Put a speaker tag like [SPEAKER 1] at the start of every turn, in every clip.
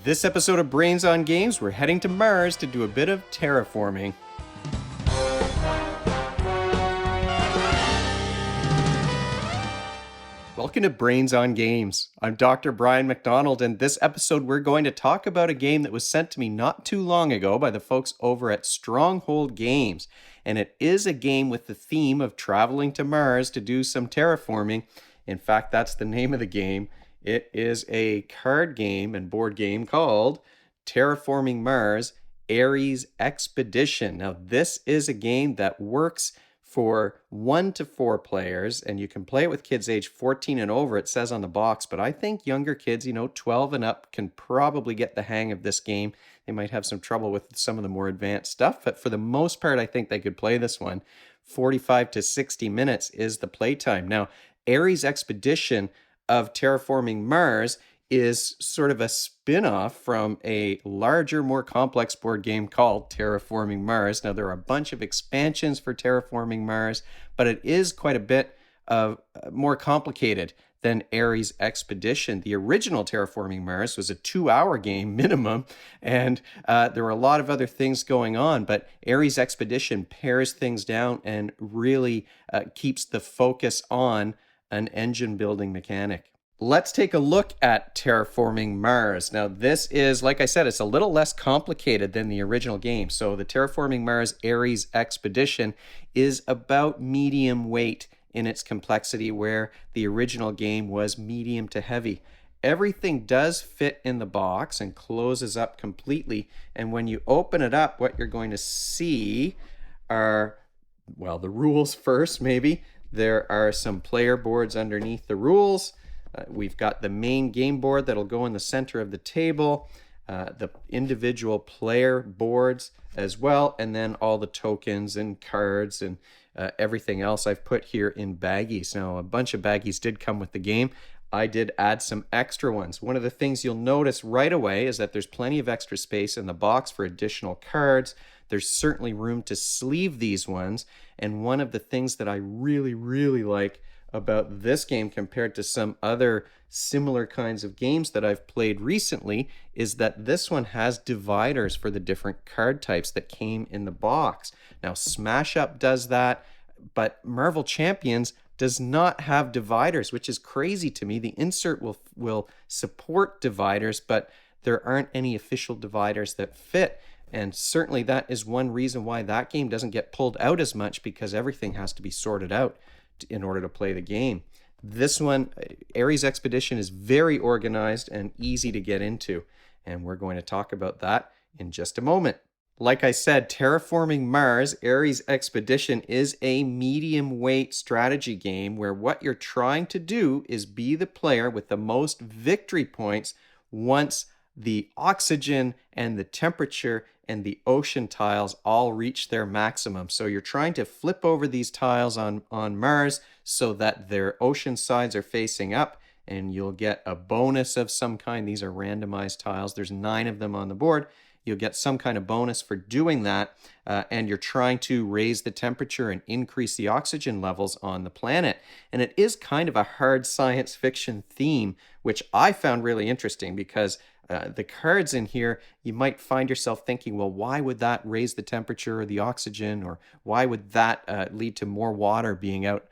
[SPEAKER 1] This episode of Brains on Games, we're heading to Mars to do a bit of terraforming. Welcome to Brains on Games. I'm Dr. Brian McDonald, and this episode we're going to talk about a game that was sent to me not too long ago by the folks over at Stronghold Games. And it is a game with the theme of traveling to Mars to do some terraforming. In fact, that's the name of the game. It is a card game and board game called Terraforming Mars Ares Expedition. Now, this is a game that works for 1 to 4 players, and you can play it with kids age 14 and over, it says on the box, but I think younger kids, 12 and up, can probably get the hang of this game. They might have some trouble with some of the more advanced stuff, but for the most part, I think they could play this one. 45 to 60 minutes is the playtime. Now, Ares Expedition of Terraforming Mars is sort of a spin-off from a larger, more complex board game called Terraforming Mars. Now, there are a bunch of expansions for Terraforming Mars, but it is quite a bit more complicated than Ares Expedition. The original Terraforming Mars was a 2-hour game minimum, and there were a lot of other things going on, but Ares Expedition pares things down and really keeps the focus on an engine building mechanic. Let's take a look at Terraforming Mars. Now, this is, like I said, it's a little less complicated than the original game. So the Terraforming Mars Ares Expedition is about medium weight in its complexity, where the original game was medium to heavy. Everything does fit in the box and closes up completely. And when you open it up, what you're going to see are, well, the rules first, maybe. There are some player boards underneath the rules. We've got the main game board that'll go in the center of the table, the individual player boards as well, and then all the tokens and cards and everything else I've put here in baggies. Now, a bunch of baggies did come with the game. I did add some extra ones. One of the things you'll notice right away is that there's plenty of extra space in the box for additional cards. There's certainly room to sleeve these ones. And one of the things that I really, really like about this game compared to some other similar kinds of games that I've played recently is that this one has dividers for the different card types that came in the box. Now, Smash Up does that, but Marvel Champions does not have dividers, which is crazy to me. The insert will support dividers, but there aren't any official dividers that fit. And certainly that is one reason why that game doesn't get pulled out as much, because everything has to be sorted out in order to play the game. This one, Ares Expedition, is very organized and easy to get into, and we're going to talk about that in just a moment. Like I said, Terraforming Mars Ares Expedition is a medium weight strategy game where what you're trying to do is be the player with the most victory points once the oxygen and the temperature and the ocean tiles all reach their maximum. So you're trying to flip over these tiles on Mars so that their ocean sides are facing up, and you'll get a bonus of some kind. These are randomized tiles. There's 9 of them on the board. You'll get some kind of bonus for doing that, and you're trying to raise the temperature and increase the oxygen levels on the planet. And it is kind of a hard science fiction theme, which I found really interesting, because the cards in here, you might find yourself thinking, well, why would that raise the temperature or the oxygen, or why would that lead to more water being out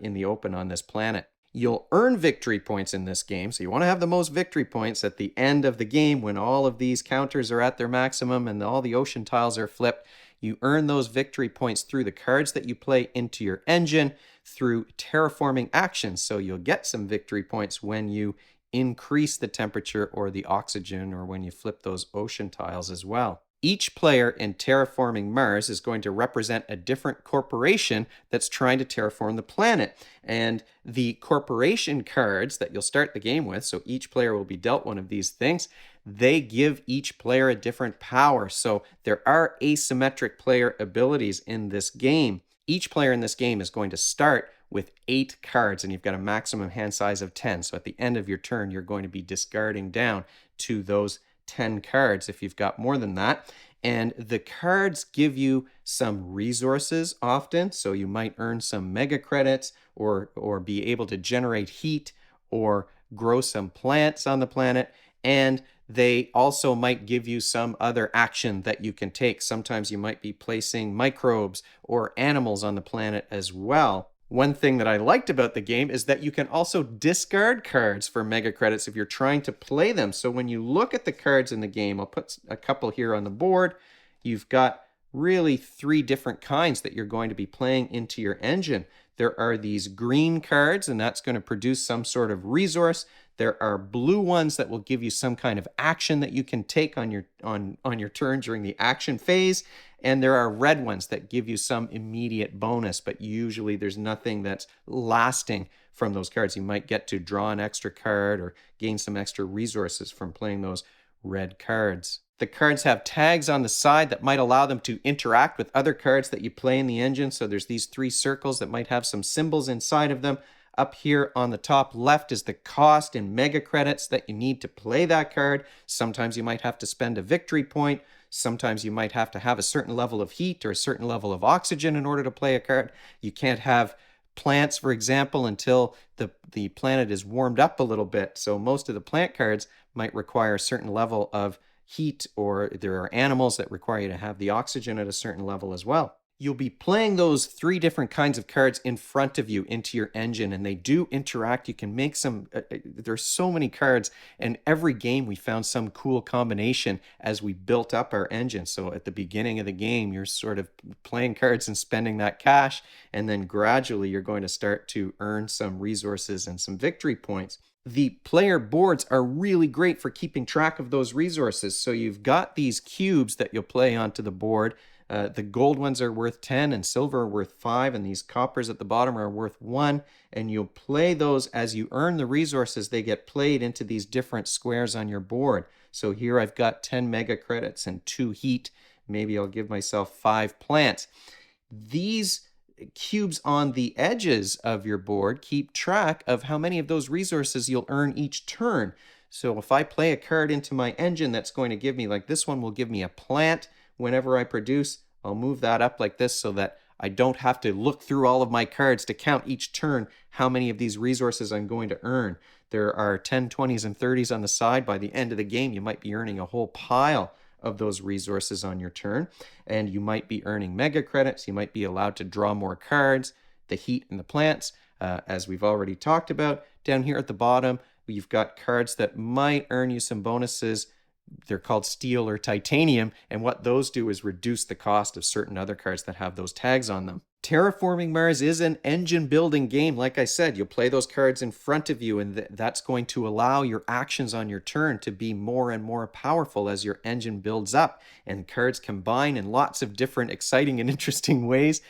[SPEAKER 1] in the open on this planet? You'll earn victory points in this game, so you want to have the most victory points at the end of the game when all of these counters are at their maximum and all the ocean tiles are flipped. You earn those victory points through the cards that you play into your engine, through terraforming actions, so you'll get some victory points when you increase the temperature or the oxygen, or when you flip those ocean tiles as well. Each player in Terraforming Mars is going to represent a different corporation that's trying to terraform the planet. And the corporation cards that you'll start the game with, so each player will be dealt one of these things, they give each player a different power. So there are asymmetric player abilities in this game. Each player in this game is going to start with 8 cards, and you've got a maximum hand size of 10. So at the end of your turn, you're going to be discarding down to those 10 cards if you've got more than that. And the cards give you some resources often, so you might earn some mega credits, or be able to generate heat, or grow some plants on the planet. And they also might give you some other action that you can take. Sometimes you might be placing microbes or animals on the planet as well. One thing that I liked about the game is that you can also discard cards for mega credits if you're trying to play them. So when you look at the cards in the game, I'll put a couple here on the board. You've got really 3 different kinds that you're going to be playing into your engine. There are these green cards, and that's going to produce some sort of resource. There are blue ones that will give you some kind of action that you can take on your turn during the action phase. And there are red ones that give you some immediate bonus, but usually there's nothing that's lasting from those cards. You might get to draw an extra card or gain some extra resources from playing those red cards. The cards have tags on the side that might allow them to interact with other cards that you play in the engine. So there's these 3 circles that might have some symbols inside of them. Up here on the top left is the cost in mega credits that you need to play that card. Sometimes you might have to spend a victory point. Sometimes you might have to have a certain level of heat or a certain level of oxygen in order to play a card. You can't have plants, for example, until the planet is warmed up a little bit. So most of the plant cards might require a certain level of heat, or there are animals that require you to have the oxygen at a certain level as well. You'll be playing those 3 different kinds of cards in front of you into your engine, and they do interact. You can make some, there's so many cards, and every game we found some cool combination as we built up our engine. So at the beginning of the game, you're sort of playing cards and spending that cash, and then gradually you're going to start to earn some resources and some victory points. The player boards are really great for keeping track of those resources. So you've got these cubes that you'll play onto the board. The gold ones are worth 10 and silver are worth 5, and these coppers at the bottom are worth 1. And you'll play those as you earn the resources. They get played into these different squares on your board. So here I've got 10 mega credits and 2 heat. Maybe I'll give myself 5 plants. These cubes on the edges of your board keep track of how many of those resources you'll earn each turn. So if I play a card into my engine that's going to give me, like this one will give me a plant whenever I produce, I'll move that up like this so that I don't have to look through all of my cards to count each turn how many of these resources I'm going to earn. There are 10, 20s, and 30s on the side. By the end of the game, you might be earning a whole pile of those resources on your turn, and you might be earning mega credits. You might be allowed to draw more cards, the heat and the plants, as we've already talked about. Down here at the bottom, you've got cards that might earn you some bonuses. They're called steel or titanium, and what those do is reduce the cost of certain other cards that have those tags on them. Terraforming Mars is an engine building game. Like I said, you'll play those cards in front of you, and that's going to allow your actions on your turn to be more and more powerful as your engine builds up. And cards combine in lots of different exciting and interesting ways.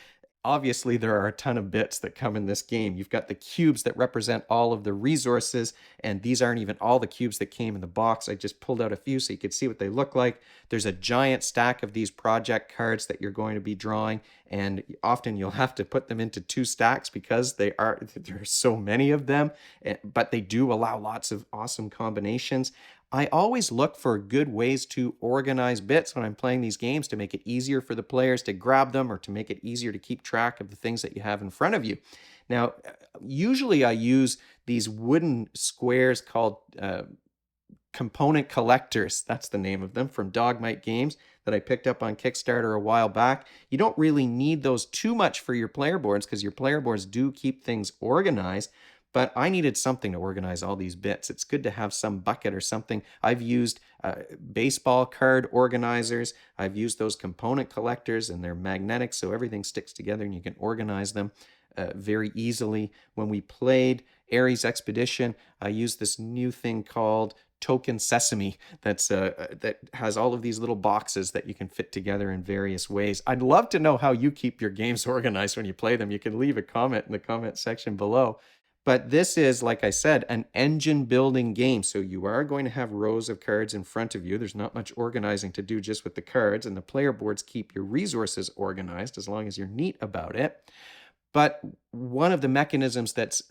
[SPEAKER 1] Obviously, there are a ton of bits that come in this game. You've got the cubes that represent all of the resources, and these aren't even all the cubes that came in the box. I just pulled out a few so you could see what they look like. There's a giant stack of these project cards that you're going to be drawing, and often you'll have to put them into 2 stacks because there's so many of them, but they do allow lots of awesome combinations. I always look for good ways to organize bits when I'm playing these games to make it easier for the players to grab them or to make it easier to keep track of the things that you have in front of you. Now, usually I use these wooden squares called component collectors. That's the name of them, from Dogmite Games, that I picked up on Kickstarter a while back. You don't really need those too much for your player boards because your player boards do keep things organized. But I needed something to organize all these bits. It's good to have some bucket or something. I've used baseball card organizers. I've used those component collectors, and they're magnetic, so everything sticks together and you can organize them very easily. When we played Ares Expedition, I used this new thing called Token Sesame that has all of these little boxes that you can fit together in various ways. I'd love to know how you keep your games organized when you play them. You can leave a comment in the comment section below. But this is, like I said, an engine building game. So you are going to have rows of cards in front of you. There's not much organizing to do just with the cards, and the player boards keep your resources organized as long as you're neat about it. But one of the mechanisms that's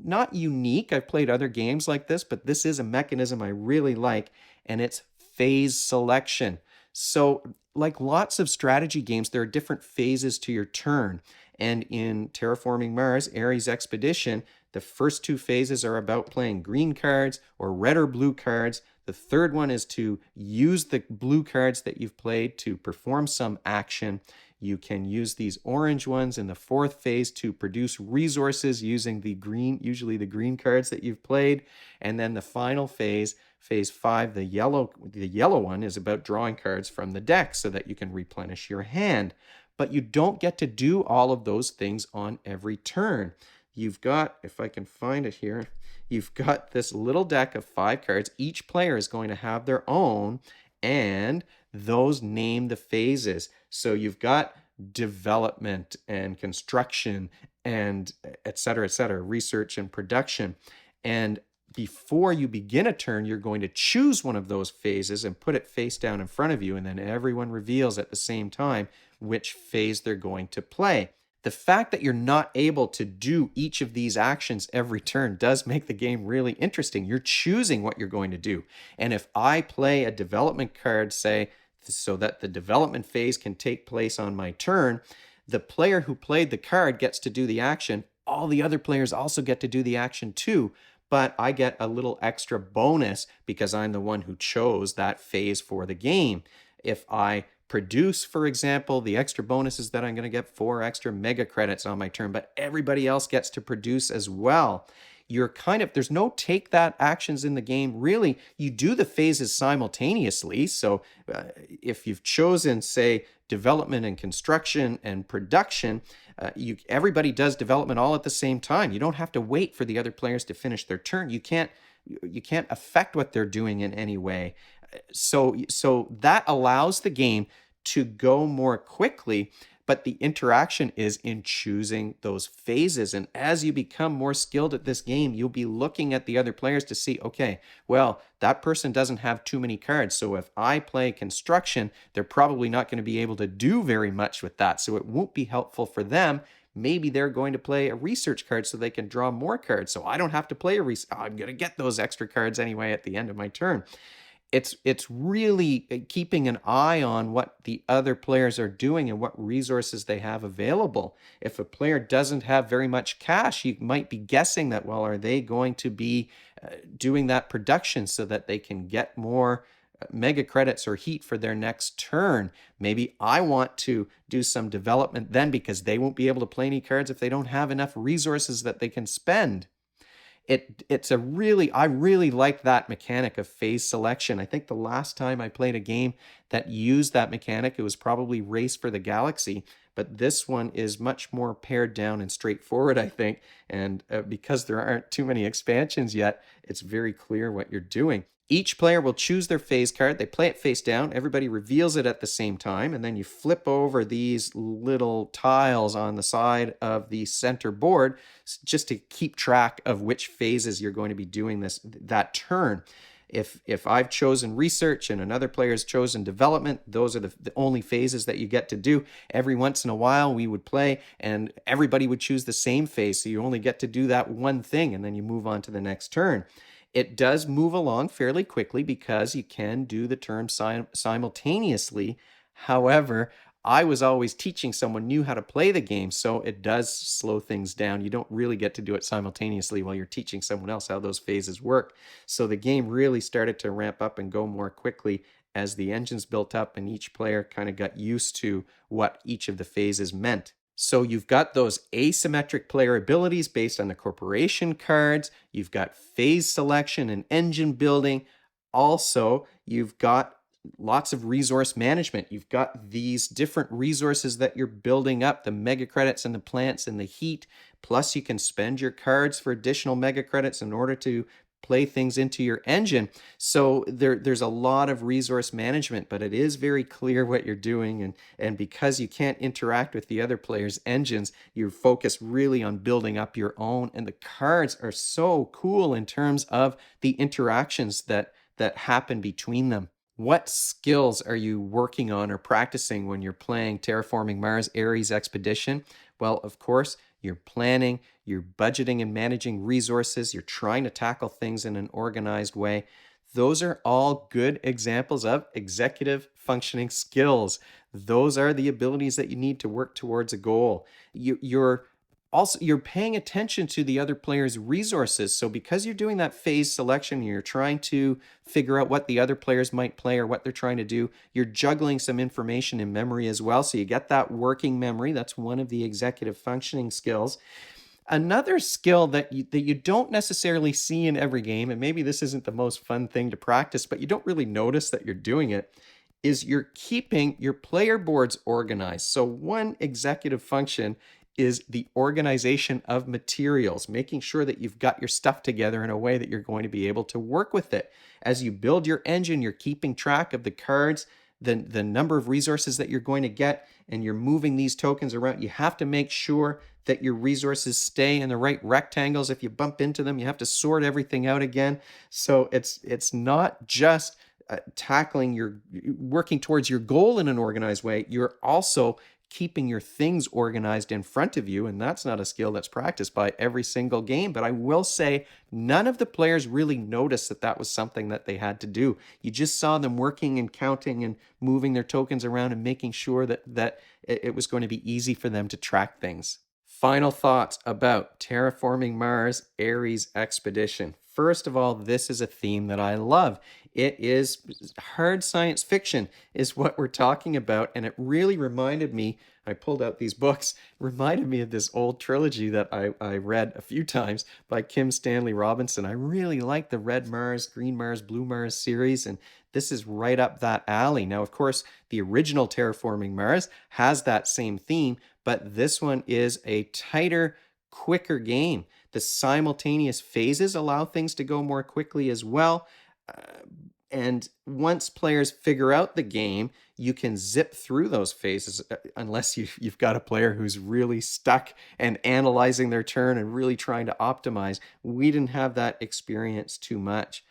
[SPEAKER 1] not unique, I've played other games like this, but this is a mechanism I really like, and it's phase selection. So like lots of strategy games, there are different phases to your turn. And in Terraforming Mars, Ares Expedition, the first 2 phases are about playing green cards or red or blue cards. The third one is to use the blue cards that you've played to perform some action. You can use these orange ones in the fourth phase to produce resources using the green, usually the green cards that you've played. And then the final phase, phase 5, the yellow one is about drawing cards from the deck so that you can replenish your hand. But you don't get to do all of those things on every turn. You've got, if I can find it here, you've got this little deck of 5 cards. Each player is going to have their own, and those name the phases. So you've got development and construction and et cetera, research and production. And before you begin a turn, you're going to choose one of those phases and put it face down in front of you, and then everyone reveals at the same time which phase they're going to play. The fact that you're not able to do each of these actions every turn does make the game really interesting. You're choosing what you're going to do. And if I play a development card, say, so that the development phase can take place on my turn, the player who played the card gets to do the action. All the other players also get to do the action too, but I get a little extra bonus because I'm the one who chose that phase for the game. If I produce, for example, the extra bonus is that I'm going to get 4 extra mega credits on my turn, but everybody else gets to produce as well. You're there's no take that actions in the game. Really, you do the phases simultaneously. So if you've chosen, say, development and construction and production, everybody does development all at the same time. You don't have to wait for the other players to finish their turn. You can't affect what they're doing in any way. So that allows the game to go more quickly, but the interaction is in choosing those phases. And as you become more skilled at this game, you'll be looking at the other players to see, okay, well, that person doesn't have too many cards. So if I play construction, they're probably not going to be able to do very much with that. So it won't be helpful for them. Maybe they're going to play a research card so they can draw more cards. So I don't have to play I'm going to get those extra cards anyway at the end of my turn. It's really keeping an eye on what the other players are doing and what resources they have available. If a player doesn't have very much cash, you might be guessing that, well, are they going to be doing that production so that they can get more mega credits or heat for their next turn? Maybe I want to do some development then because they won't be able to play any cards if they don't have enough resources that they can spend. I really like that mechanic of phase selection. I think the last time I played a game that used that mechanic, it was probably Race for the Galaxy, but this one is much more pared down and straightforward, I think. And because there aren't too many expansions yet, it's very clear what you're doing. Each player will choose their phase card. They play it face down. Everybody reveals it at the same time. And then you flip over these little tiles on the side of the center board just to keep track of which phases you're going to be doing that turn. If I've chosen research and another player's chosen development, those are the only phases that you get to do. Every once in a while we would play and everybody would choose the same phase. So you only get to do that one thing and then you move on to the next turn. It does move along fairly quickly because you can do the terms simultaneously. However, I was always teaching someone new how to play the game, so it does slow things down. You don't really get to do it simultaneously while you're teaching someone else how those phases work. So the game really started to ramp up and go more quickly as the engines built up and each player kind of got used to what each of the phases meant. So you've got those asymmetric player abilities based on the corporation cards. You've got phase selection and engine building. Also, you've got lots of resource management. You've got these different resources that you're building up, the mega credits and the plants and the heat. Plus, you can spend your cards for additional mega credits in order to play things into your engine. So there's a lot of resource management, but it is very clear what you're doing. And because you can't interact with the other players' engines, you're focused really on building up your own. And the cards are so cool in terms of the interactions that happen between them. What skills are you working on or practicing when you're playing Terraforming Mars Ares Expedition? Well, of course, you're planning, you're budgeting and managing resources, you're trying to tackle things in an organized way. Those are all good examples of executive functioning skills. Those are the abilities that you need to work towards a goal. You're Also, you're paying attention to the other player's resources. So because you're doing that phase selection, you're trying to figure out what the other players might play or what they're trying to do. You're juggling some information in memory as well. So you get that working memory. That's one of the executive functioning skills. Another skill that you don't necessarily see in every game, and maybe this isn't the most fun thing to practice, but you don't really notice that you're doing it, is you're keeping your player boards organized. So one executive function is the organization of materials, making sure that you've got your stuff together in a way that you're going to be able to work with it. As you build your engine, you're keeping track of the cards, the number of resources that you're going to get, and you're moving these tokens around. You have to make sure that your resources stay in the right rectangles. If you bump into them, you have to sort everything out again. So it's not just tackling your working towards your goal in an organized way. You're also keeping your things organized in front of you, and that's not a skill that's practiced by every single game. But I will say none of the players really noticed that that was something that they had to do. You just saw them working and counting and moving their tokens around and making sure that it was going to be easy for them to track things. Final thoughts about Terraforming Mars Ares Expedition. First of all, this is a theme that I love. It is hard science fiction is what we're talking about, and it really reminded me, I pulled out these books, reminded me of this old trilogy that I read a few times by Kim Stanley Robinson. I really like the Red Mars, Green Mars, Blue Mars series, and this is right up that alley. Now, of course, the original Terraforming Mars has that same theme, but this one is a tighter, quicker game. The simultaneous phases allow things to go more quickly as well. And once players figure out the game, you can zip through those phases, unless you've got a player who's really stuck and analyzing their turn and really trying to optimize. We didn't have that experience too much.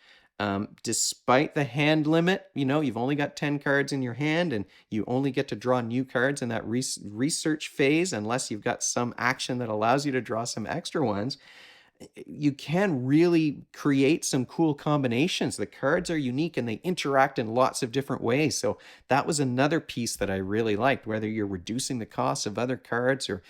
[SPEAKER 1] Despite the hand limit, you've only got 10 cards in your hand and you only get to draw new cards in that research phase unless you've got some action that allows you to draw some extra ones. You can really create some cool combinations. The cards are unique and they interact in lots of different ways. So that was another piece that I really liked, whether you're reducing the cost of other cards or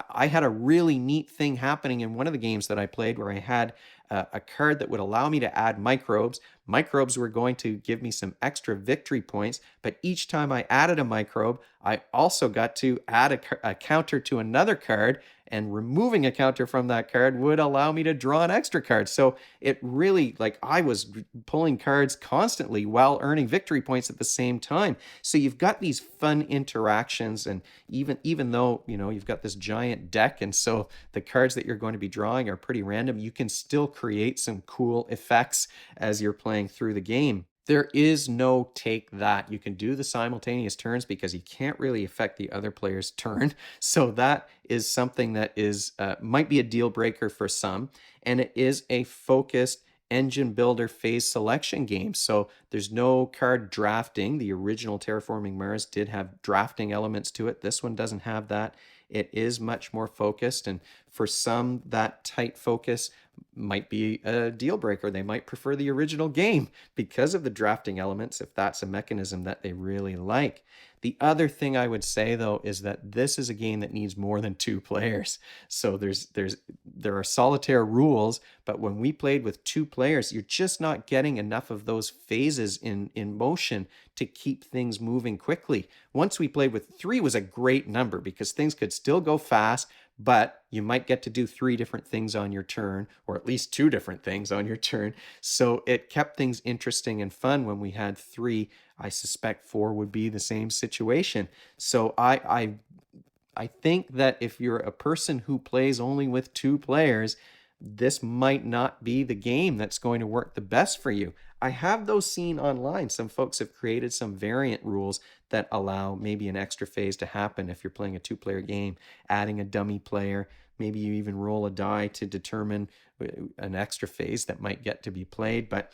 [SPEAKER 1] I had a really neat thing happening in one of the games that I played where I had a card that would allow me to add microbes. Microbes were going to give me some extra victory points, but each time I added a microbe, I also got to add a counter to another card, and removing a counter from that card would allow me to draw an extra card. So it really, like, I was pulling cards constantly while earning victory points at the same time. So you've got these fun interactions, and even though, you've got this giant deck, and so the cards that you're going to be drawing are pretty random, you can still create some cool effects as you're playing through the game. There is no take that. You can do the simultaneous turns because you can't really affect the other player's turn. So that is something that is might be a deal breaker for some. And it is a focused engine builder phase selection game. So there's no card drafting. The original Terraforming Mars did have drafting elements to it. This one doesn't have that. It is much more focused. And for some, that tight focus might be a deal breaker. They might prefer the original game because of the drafting elements, if that's a mechanism that they really like. The other thing I would say, though, is that this is a game that needs more than two players. So there are solitaire rules, but when we played with two players, you're just not getting enough of those phases in motion to keep things moving quickly. Once we played with three was a great number because things could still go fast, but you might get to do three different things on your turn, or at least two different things on your turn. So it kept things interesting and fun when we had three. I suspect four would be the same situation. So I think that if you're a person who plays only with two players, this might not be the game that's going to work the best for you. I have those seen online. Some folks have created some variant rules that allow maybe an extra phase to happen if you're playing a two-player game, adding a dummy player. Maybe you even roll a die to determine an extra phase that might get to be played. But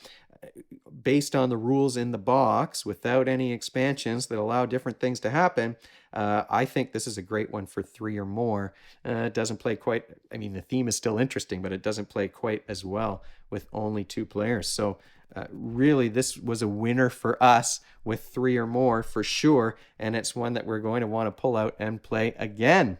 [SPEAKER 1] based on the rules in the box, without any expansions that allow different things to happen, I think this is a great one for three or more. It doesn't play quite, the theme is still interesting, but it doesn't play quite as well with only two players. So really, this was a winner for us with three or more for sure, and it's one that we're going to want to pull out and play again.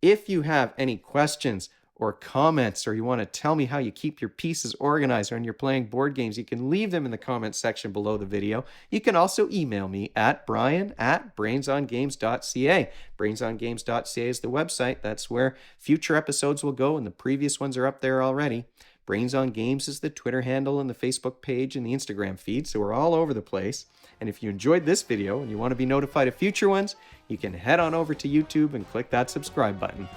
[SPEAKER 1] If you have any questions or comments, or you want to tell me how you keep your pieces organized when you're playing board games, you can leave them in the comments section below the video. You can also email me at brian@brainsongames.ca. Brainsongames.ca is the website. That's where future episodes will go, and the previous ones are up there already. Brains on Games is the Twitter handle and the Facebook page and the Instagram feed, so we're all over the place. And if you enjoyed this video and you want to be notified of future ones, you can head on over to YouTube and click that subscribe button.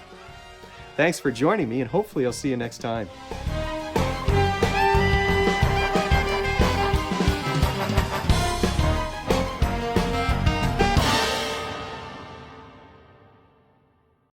[SPEAKER 1] Thanks for joining me, and hopefully I'll see you next time.